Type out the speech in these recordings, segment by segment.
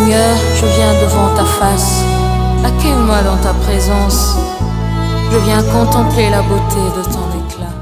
Seigneur, je viens devant ta face. Accueille-moi dans ta présence. Je viens contempler la beauté de ton éclat.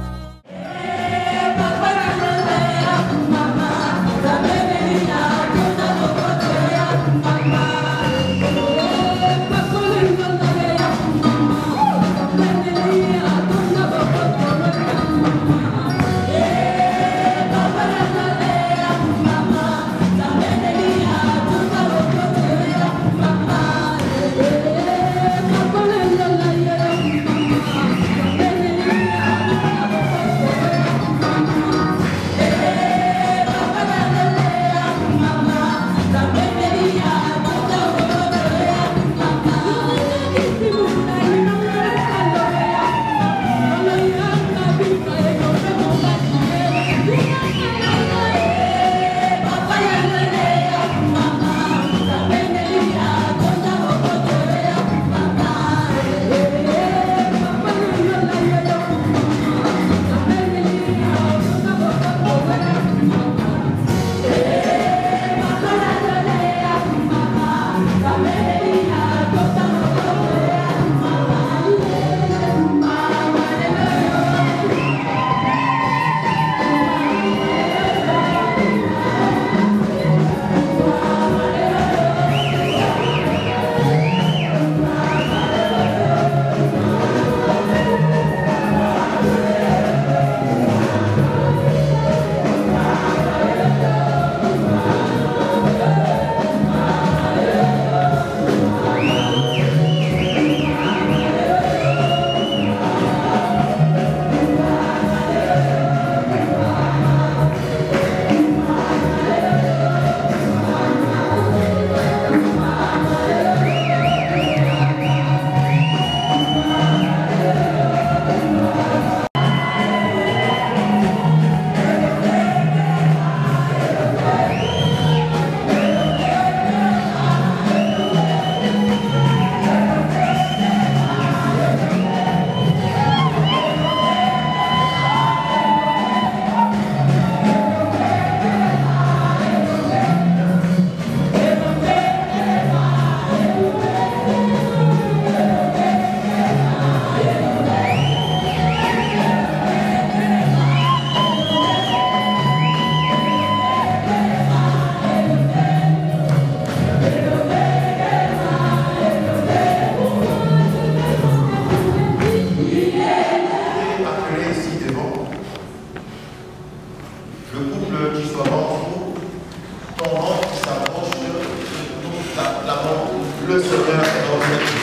Le Seigneur est dans cette vie.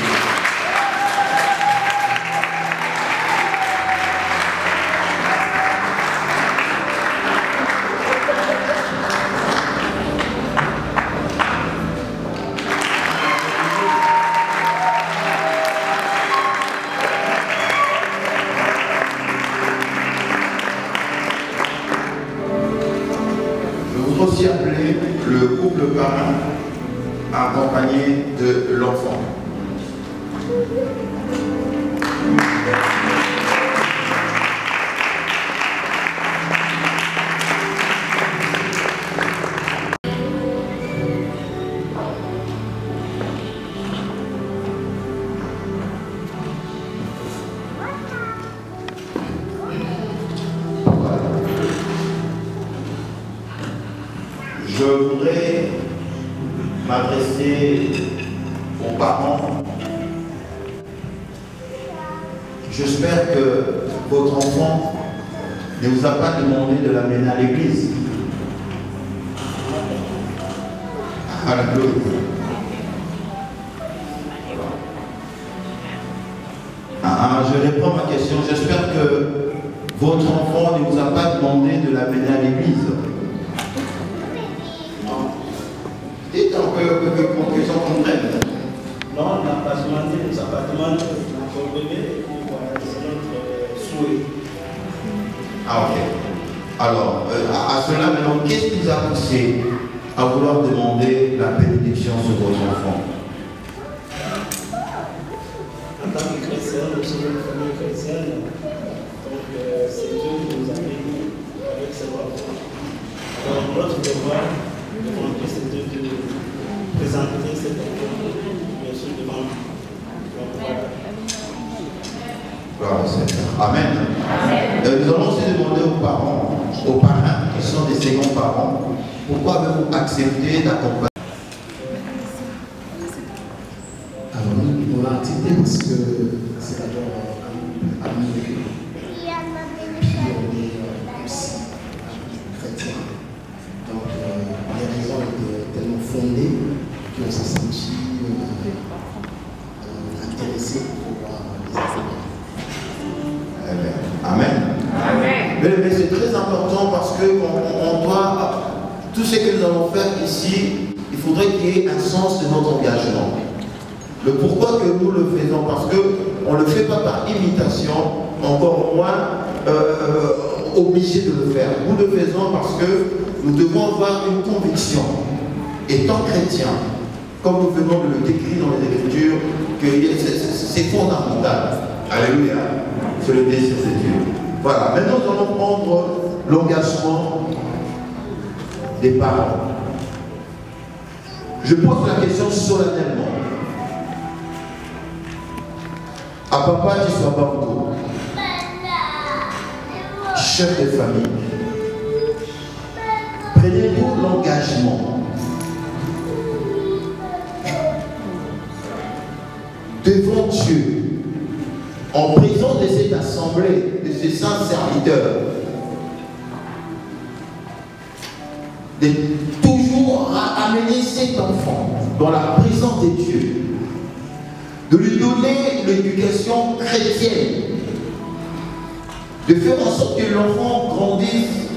Je voudrais aussi appeler le couple parrain accompagné de l'enfant. Je voudrais m'adresser aux parents. J'espère que votre enfant ne vous a pas demandé de l'amener à l'église. Alléluia. Je réponds à ma question. J'espère que votre enfant ne vous a pas demandé de l'amener à l'église. Dites un peu que les gens comprennent. Non, on n'a pas demandé, nous avons pas demandé pour bébé, et puis voilà, c'est notre souhait. Ah ok. Alors, à cela maintenant, qu'est-ce qui vous a poussé à vouloir demander la bénédiction sur votre enfant? En tant que chrétien, nous sommes une famille chrétienne, donc c'est Dieu qui nous a bénis avec ses enfants. Alors notre devoir, c'est de présenter présenter cet enfant, bien sûr, devant vous. Gloire au Seigneur. Amen. Nous allons aussi demander aux parents, aux parrains qui sont des seconds parents, pourquoi avez-vous accepté d'accompagner? Alors nous l'avons accepté parce que c'est d'abord amoureux. Puis on est aussi chrétien. Donc les raisons étaient tellement fondées qu'on s'est senti intéressé pour voir les enfants. Amen. Mais c'est très important parce que on doit, tout ce que nous allons faire ici, il faudrait qu'il y ait un sens de notre engagement. Le pourquoi que nous le faisons, parce qu'on ne le fait pas par imitation, encore moins obligé de le faire. Nous le faisons parce que nous devons avoir une conviction, étant chrétiens, comme nous venons de le décrire dans les Écritures, que c'est fondamental. Alléluia. C'est le désir de Dieu. Voilà. Maintenant, nous allons prendre l'engagement des parents. Je pose la question solennellement. À papa qui soit Bambo, chef de famille, prenez-vous l'engagement devant Dieu, en présence de cette assemblée, de ces saints serviteurs, de toujours amener cet enfant dans la présence de Dieu, de lui donner l'éducation chrétienne, de faire en sorte que l'enfant grandisse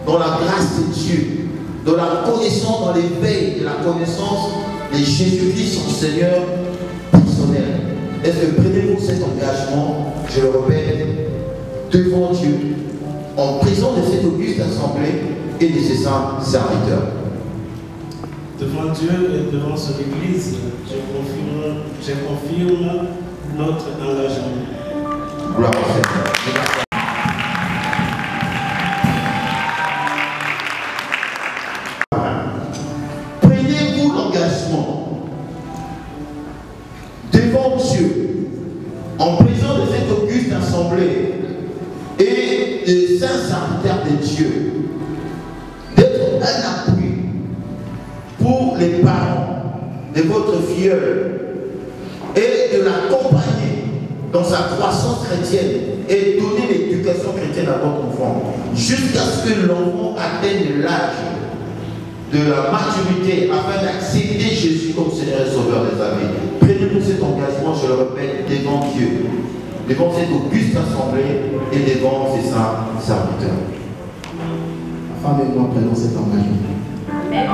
dans la grâce de Dieu, dans la connaissance, dans l'éveil de la connaissance de Jésus-Christ, son Seigneur personnel. Est-ce que prenez-vous cet engagement, je le répète, devant Dieu, en présence de cette auguste assemblée et de ses saints serviteurs? Devant Dieu et devant son Église, je confirme notre engagement. Gloire au Seigneur. Prenez-vous l'engagement devant Dieu, en présence de cette auguste assemblée et des saints serviteurs de Dieu, d'être un appui pour les parents de votre filleul et de l'accompagner dans sa croissance chrétienne et donner l'éducation chrétienne à votre enfant jusqu'à ce que l'enfant atteigne l'âge de la maturité afin d'accepter Jésus comme Seigneur et Sauveur des âmes. Prenez-vous cet engagement, je le répète, devant Dieu, devant cette auguste assemblée et devant ses saints serviteurs. Ma femme et moi prenons cet engagement. Amen.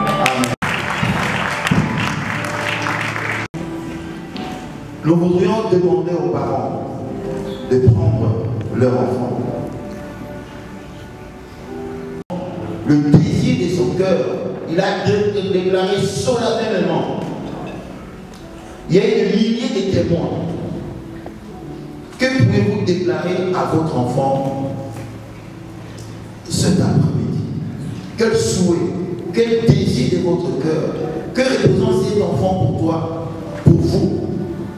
Nous voudrions demander aux parents de prendre leur enfant. Le désir de son cœur, il a déclaré solennellement. Il y a une lignée de témoins. Que pouvez-vous déclarer à votre enfant cet après-midi? Quel souhait, quel désir de votre cœur? Que représente cet enfant pour toi, pour vous?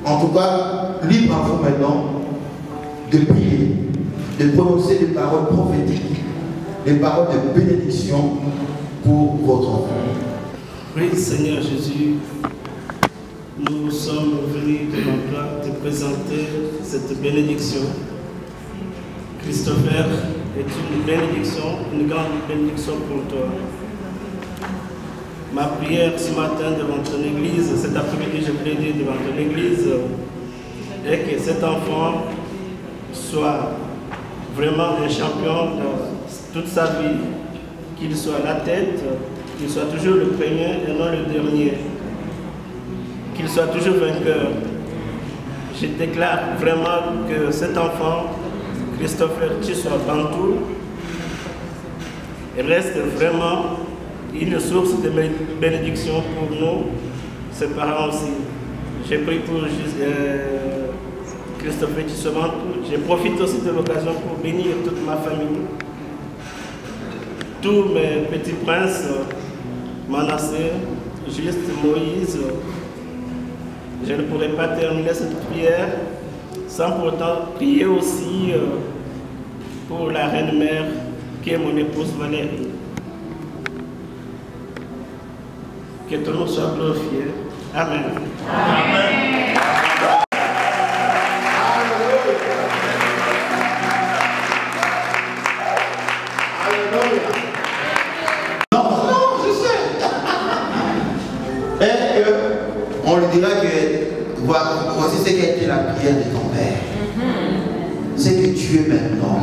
En tout cas, libre à vous maintenant de prier, de prononcer des paroles prophétiques, des paroles de bénédiction pour votre enfant. Oui, Seigneur Jésus, nous sommes venus devant toi te présenter cette bénédiction. Christopher est une bénédiction, une grande bénédiction pour toi. Ma prière ce matin devant ton église, cet après-midi je plaidais devant ton église, est que cet enfant soit vraiment un champion de toute sa vie, qu'il soit la tête, qu'il soit toujours le premier et non le dernier, qu'il soit toujours vainqueur. Je déclare vraiment que cet enfant, Christopher Tchiswa Bantou, reste vraiment une source de bénédiction pour nous, ses parents aussi. J'ai prié pour Christopher Tchiswa Bantou. Je profite aussi de l'occasion pour bénir toute ma famille, tous mes petits princes, Manassé, juste Moïse, je ne pourrais pas terminer cette prière sans pourtant prier aussi pour la reine-mère qui est mon épouse Valérie. Que ton nom soit glorifié. Amen. Amen. On lui dira que voici ce qu'a été la prière de ton père. C'est que tu es maintenant.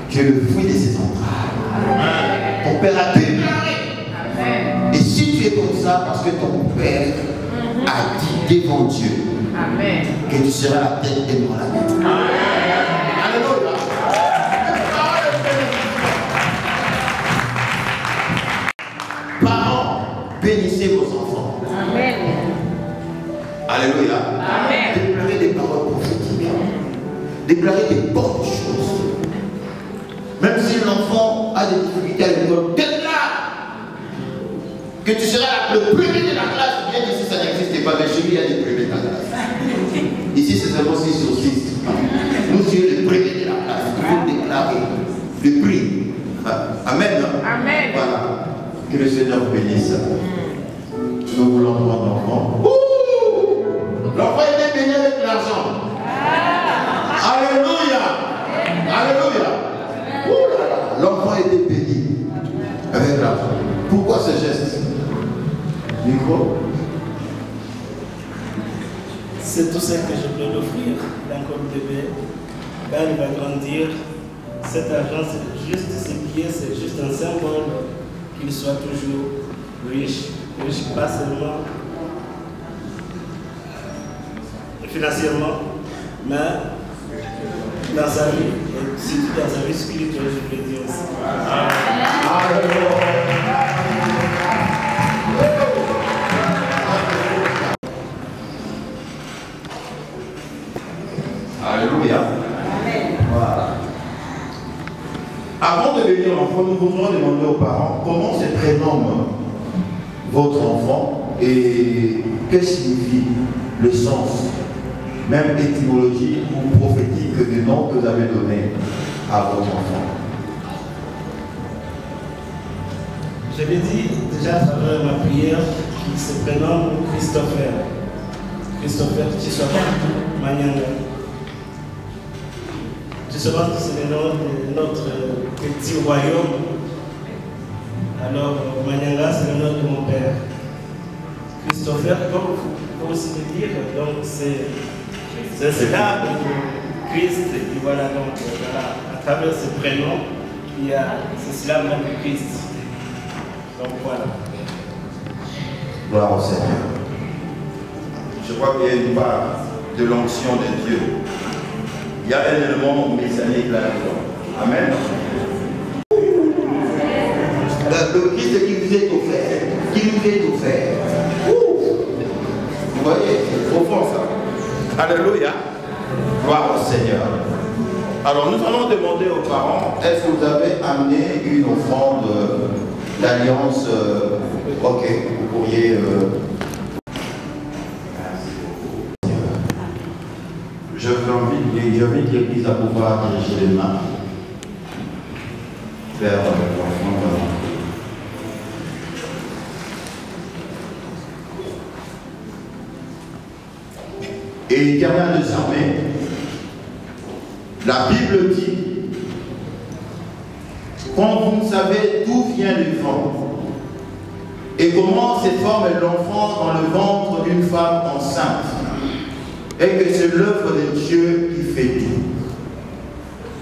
Tu es le fruit de ses entrailles. Ton père a déclaré. Et si tu es comme ça, parce que ton père a dit devant Dieu que tu seras la tête et non la tête. Alléluia. Parents, bénissez vos enfants. Amen. Alléluia. Amen. Déclarez des paroles prophétiques. Déclarez des bonnes choses. Même si l'enfant a des difficultés à l'école, déclare que tu seras le premier de la classe. Bien qu'ici ça n'existe pas, mais chez lui il y a des premiers de la classe. Ici c'est seulement 6 sur 6. Nous sommes les premiers de la classe. Il faut déclarer le prix. Amen. Amen. Voilà. Que le Seigneur vous bénisse. Nous voulons prendre l'enfant. L'enfant était béni avec l'argent. Alléluia. Alléluia. L'enfant était béni avec l'argent. Pourquoi ce geste? Micro. C'est tout ce que je peux l'offrir d'un corps bébé. Quand il va grandir, cet argent, c'est juste ses billets, c'est juste un symbole qu'il soit toujours riche. Riche pas seulement financièrement, mais dans sa vie, et surtout dans sa vie spirituelle, je peux dire aussi. Alléluia. Voilà. Avant de devenir enfant, nous voudrons demander aux parents comment se prénomme votre enfant et que signifie le sens, même étymologie ou prophétique du nom que vous avez donné à votre enfant. Je l'ai dit déjà à travers ma prière qui se prénomme Christopher. Christopher Tshiswaka Manyanga. Justement, c'est le nom de notre petit royaume. Alors, Manyanga, c'est le nom de mon père. Christopher, comme vous pouvez aussi le dire, donc c'est cela de Christ. Et voilà, donc, voilà, à travers ce prénom, c'est cela même de Christ. Donc voilà. Gloire au Seigneur. Je crois qu'il y a une part de l'onction de Dieu. Il y a un élément messianique là-dedans. Amen. Le Christ qui vous est offert. Qui nous est offert. Vous voyez, c'est profond ça. Alléluia. Gloire au Seigneur. Alors nous allons demander aux parents, est-ce que vous avez amené une offrande d'alliance? Ok, vous pourriez... J'invite l'Église à pouvoir diriger les mains vers l'enfant. Et Éternel des armées, la Bible dit, quand vous ne savez d'où vient le vent et comment se forme l'enfant dans le ventre d'une femme enceinte, et que c'est l'œuvre de Dieu qui fait tout.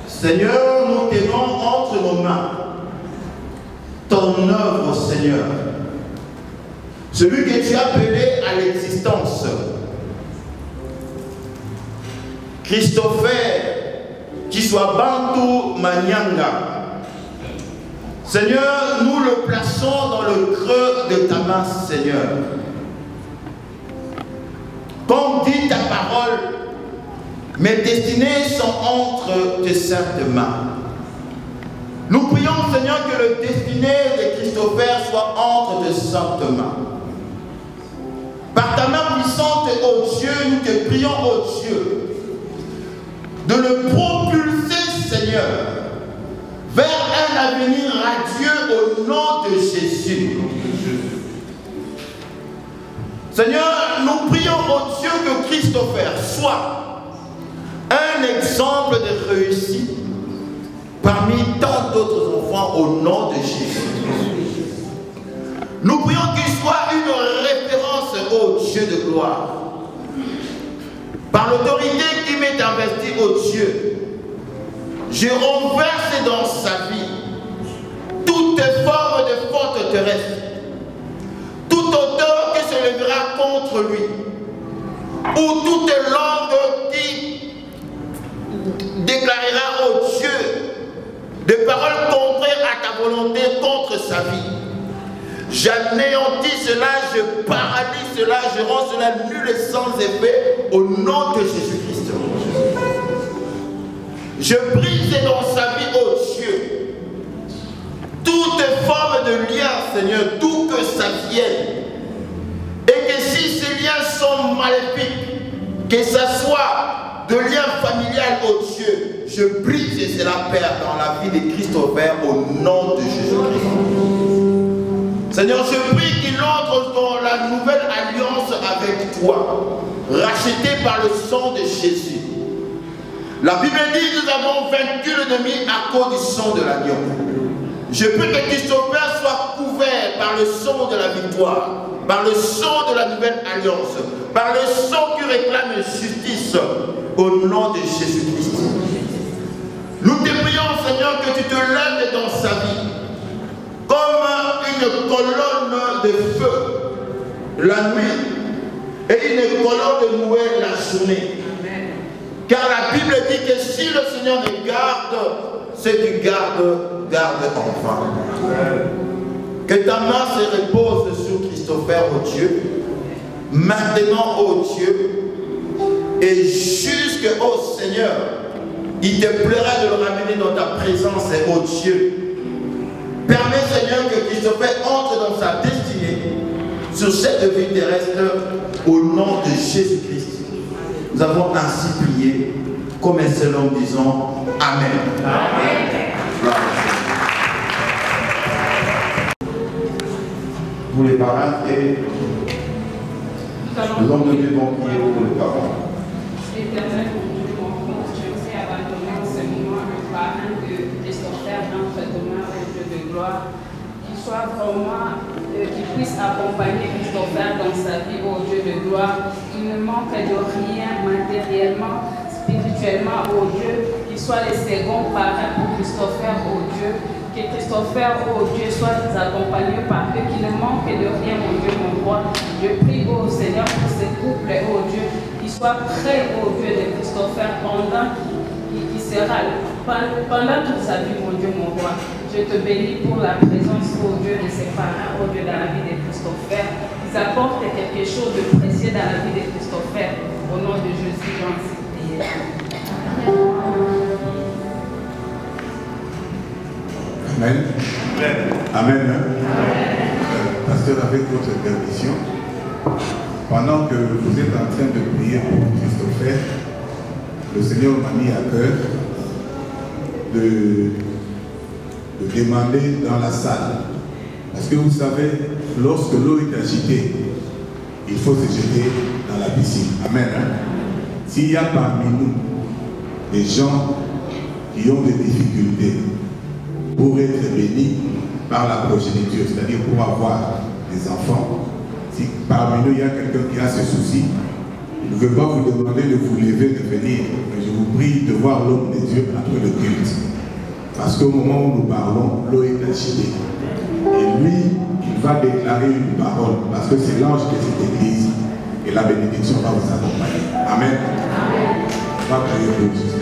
Seigneur, nous tenons entre nos mains ton œuvre, Seigneur. Celui que tu as appelé à l'existence. Christopher, qui soit Bantu Manyanga. Seigneur, nous le plaçons dans le creux de ta main, Seigneur. Comme dit ta parole, mes destinées sont entre tes saintes mains. Nous prions, Seigneur, que le destiné de Christopher soit entre de saintes mains. Par ta main puissante, ô Dieu, nous te prions, ô Dieu, de le propulser, Seigneur, vers un avenir radieux au nom de Jésus. Seigneur, nous prions, ô Dieu, que Christopher soit un exemple de réussite parmi tant d'autres enfants au nom de Jésus. Nous prions qu'il soit une référence au Dieu de gloire. Par l'autorité qui m'est investie, ô Dieu, je renverse dans sa vie toute forme de faute terrestre, toute auteur qui se lèvera contre lui, ou toute langue qui déclarera au Dieu des paroles contraires à ta volonté contre sa vie. J'anéantis cela, je paralyse cela, je rends cela nul et sans effet au nom de Jésus-Christ. Je brise dans sa vie, ô Dieu, toute forme de lien, Seigneur, d'où que ça vienne. Et que si ces liens sont maléfiques, que ça soit de liens familial, ô Dieu, je brise cela, Père, dans la vie de Christopher au nom de Jésus-Christ. Seigneur, je prie qu'il entre dans la nouvelle alliance avec toi, rachetée par le sang de Jésus. La Bible dit que nous avons vaincu l'ennemi à cause du sang de l'agneau. Je prie que Christopher soit couvert par le sang de la victoire, par le sang de la nouvelle alliance, par le sang qui réclame justice au nom de Jésus-Christ. Nous te prions, Seigneur, que tu te lèves dans sa vie comme une colonne de feu la nuit et une colonne de nouée la journée. Car la Bible dit que si le Seigneur me garde, ceux qui gardent enfin. Que ta main se repose sur Christopher, ô Dieu, maintenant, ô Dieu, et jusqu'au Seigneur, il te plaira de le ramener dans ta présence, ô Dieu. Permets, Seigneur, que Christopher entre dans sa destinée sur cette vie terrestre au nom de Jésus-Christ. Nous avons ainsi prié comme un seul homme disant Amen. Amen. Pour les parents et l'homme de Dieu vont prier pour les parents. Éternel, je vous ai abandonné en ce moment le parrain de Christopher entre tes mains, au Dieu de gloire, qu'il soit vraiment, qu'il puisse accompagner Christopher dans sa vie, au Dieu de gloire, qu'il ne manque de rien matériellement, spirituellement, au Dieu, qu'il soit les seconds parrains pour Christopher, au Dieu, que Christopher, oh Dieu, soit accompagné par eux, qu'il ne manque de rien, mon Dieu, mon roi. Je prie, oh Seigneur, pour ce couple, oh Dieu, qu'il soit prêt, oh Dieu, de Christopher pendant qu'il sera pendant toute sa vie, mon Dieu, mon roi. Je te bénis pour la présence, oh Dieu, de ses parents, oh Dieu, dans la vie de Christopher. Ils apportent quelque chose de précieux dans la vie de Christopher. Au nom de Jésus, j'en suis prié. Amen. Amen. Amen. Pasteur, avec votre permission, pendant que vous êtes en train de prier pour Christopher, le Seigneur m'a mis à cœur de demander dans la salle. Parce que vous savez, lorsque l'eau est agitée, il faut se jeter dans la piscine. Amen. S'il y a parmi nous des gens qui ont des difficultés pour être bénis par la progéniture, c'est-à-dire pour avoir des enfants, si parmi nous il y a quelqu'un qui a ce souci, je ne veux pas vous demander de vous lever, de venir, mais je vous prie de voir l'homme de Dieu après le culte. Parce qu'au moment où nous parlons, l'eau est agitée. Et lui, il va déclarer une parole, parce que c'est l'ange de cette église, et la bénédiction va vous accompagner. Amen. Amen. On va prier pour Jésus.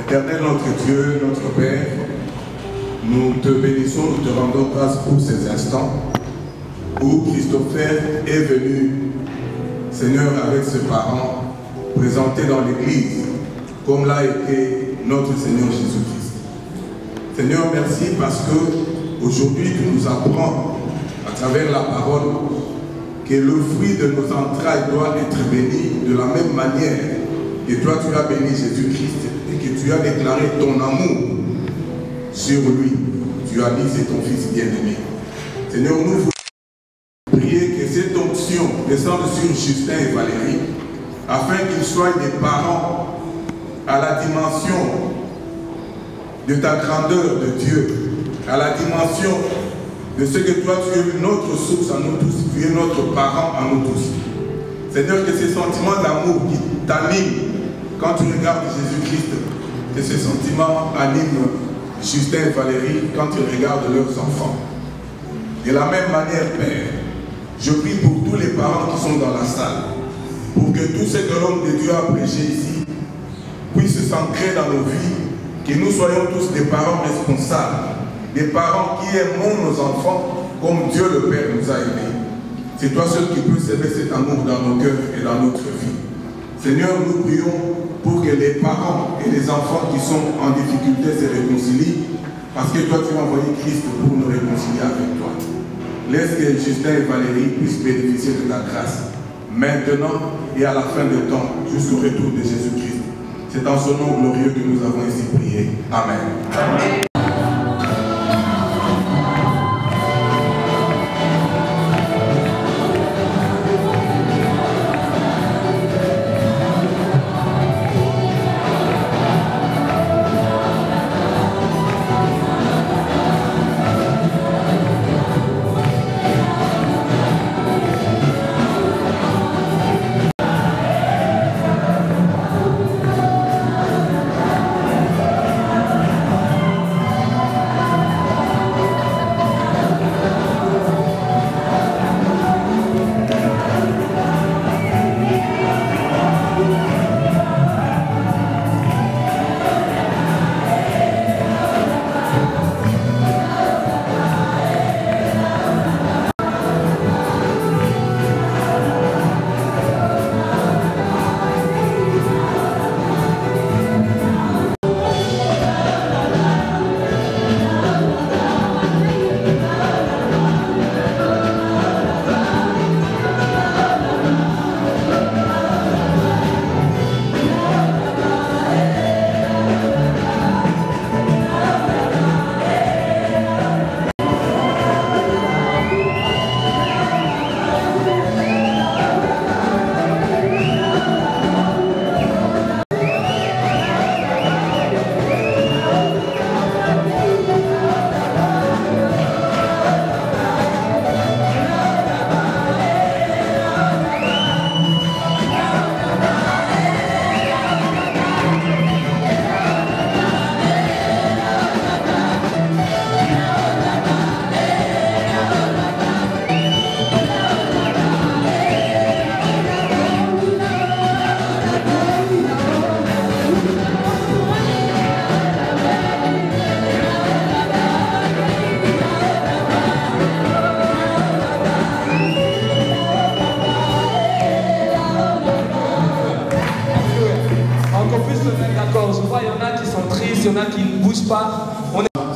Éternel notre Dieu, notre Père, nous te bénissons, nous te rendons grâce pour ces instants où Christopher est venu, Seigneur, avec ses parents, présenté dans l'église comme l'a été notre Seigneur Jésus-Christ. Seigneur, merci parce que aujourd'hui tu nous apprends à travers la parole que le fruit de nos entrailles doit être béni de la même manière que toi tu as béni Jésus-Christ et que tu as déclaré ton amour sur lui. Tu as dit c'est ton fils bien-aimé. Seigneur, nous voulons prier que cette onction descende sur Justin et Valérie afin qu'ils soient des parents à la dimension de ta grandeur de Dieu, à la dimension de ce que toi tu es notre source à nous tous, tu es notre parent à nous tous. Seigneur, que ces sentiments d'amour qui t'animent quand tu regardes Jésus-Christ, que ces sentiments animent Justin et Valérie quand ils regardent leurs enfants. De la même manière, Père, je prie pour tous les parents qui sont dans la salle, pour que tout ce que l'homme de Dieu a prêché ici puisse s'ancrer dans nos vies, que nous soyons tous des parents responsables, des parents qui aimons nos enfants comme Dieu le Père nous a aimés. C'est toi seul qui peux semer cet amour dans nos cœurs et dans notre vie. Seigneur, nous prions pour que les parents et les enfants qui sont en difficulté se réconcilient, parce que toi tu as envoyé Christ pour nous réconcilier avec toi. Laisse que Justin et Valérie puissent bénéficier de ta grâce, maintenant et à la fin des temps, jusqu'au retour de Jésus-Christ. C'est en son nom glorieux que nous avons ici prié. Amen. Amen.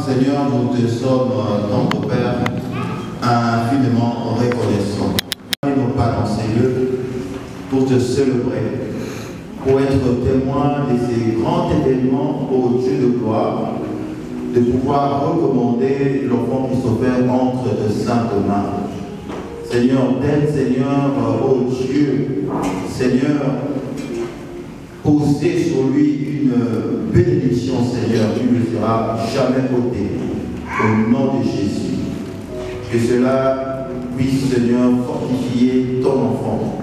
Seigneur, nous te sommes, notre Père, infiniment reconnaissants. Nous n'allons pas dans ces lieux pour te célébrer, pour être témoin de ces grands événements au Dieu de gloire, de pouvoir recommander l'enfant qui s'opère entre de saintes mains. Seigneur, donne, Seigneur, ô Dieu, Seigneur, poser sur lui une bénédiction, Seigneur, qui ne sera jamais ôtée. Au nom de Jésus. Que cela puisse, Seigneur, fortifier ton enfant,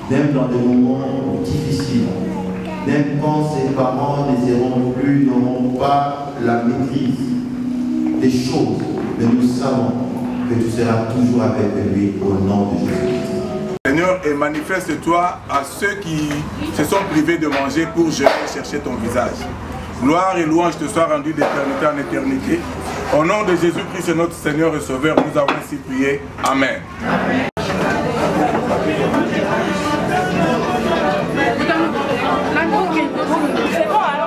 même dans des moments difficiles, même quand ses parents n'auront pas la maîtrise des choses, mais nous savons que tu seras toujours avec lui au nom de Jésus. Seigneur, et manifeste-toi à ceux qui se sont privés de manger pour jeûner et chercher ton visage. Gloire et louange te soient rendues d'éternité en éternité. Au nom de Jésus-Christ, notre Seigneur et Sauveur, nous avons ainsi prié. Amen. Amen. C'est bon, hein?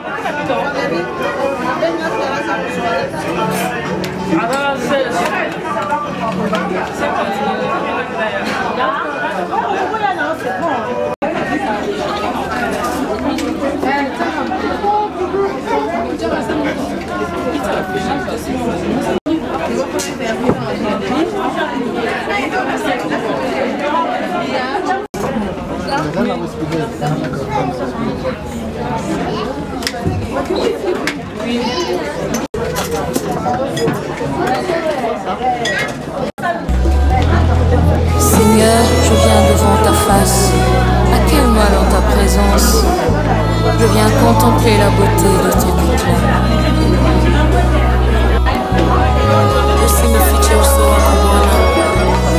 Seigneur, je viens devant ta face. À quel mal en ta présence? Je viens contempler la beauté de ton éclat. Usinifiche uso wako Bwana,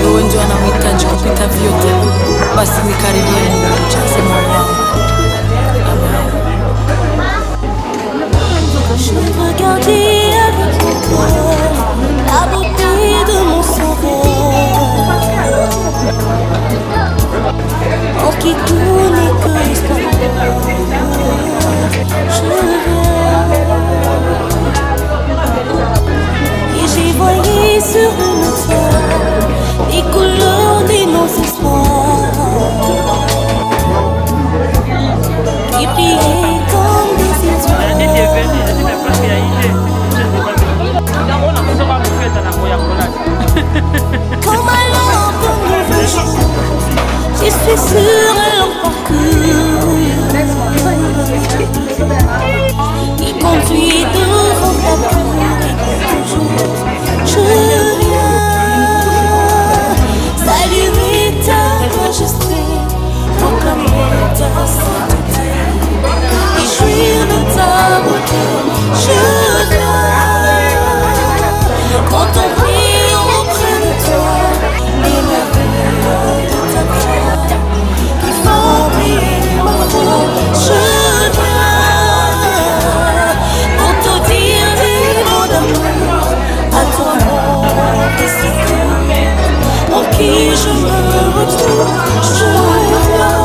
wewe ndio anamhitaji kupita vyote, basi nikaribie nijaze moyo wangu. Je regardais avec mon cœur la beauté de mon sauveur, en qui tout n'est que l'espoir. Je viens et j'ai voyé sur une toile les couleurs de nos espoirs qui brillaient comme des étoiles. Comme à lampe nouvelle, je suis sur un long parcours qui conduit devant ta cour et comme toujours je viens saluer ta majesté, proclamer ta sainteté et jouir de ta beauté. Je viens contempler auprès de toi les merveilles de ta gloire qui font briller ma foi. Je viens pour te dire des mots d'amour à ton nom et secours, en qui je me retrouve. Je viens.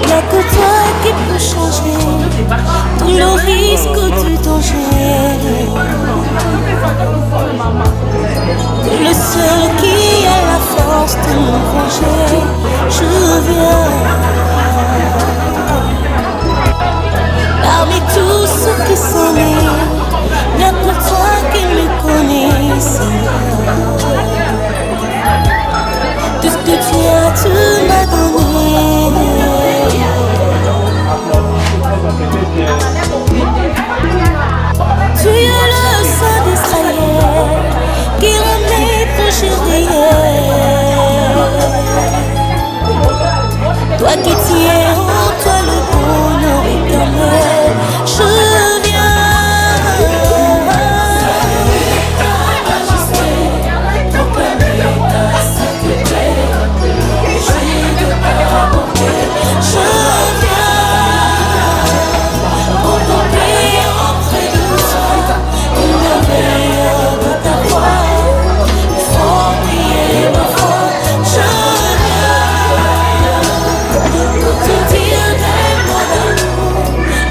Y'a que toi qui peux changer tout le risque du danger. Le seul qui a la force de me venger. Je viens parmi tous ceux qui sont nés. Y'a que toi qui me connais, Seigneur. Tout ce que tu m'as donné. Tu es le Saint d'Israël qui remet pour toi qui tiens en toi le bonheur éternel. Je viens proclamer ta sainteté, jouir de ta beauté. Je viens contempler auprès de toi une merveille de ta gloire, fort briller ma foi. Je viens pour te dire des mots d'amour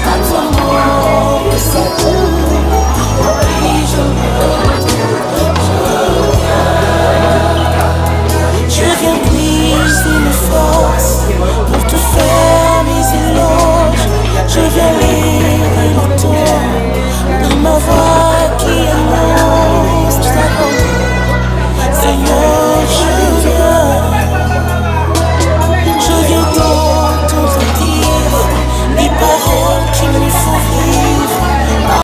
à ton nom et c'est tout. Oui, je me retrouve. Je viens puiser mes forces pour te faire mes éloges. Je viens lire le ton de ma voix qui annonce ta grandeur. Seigneur,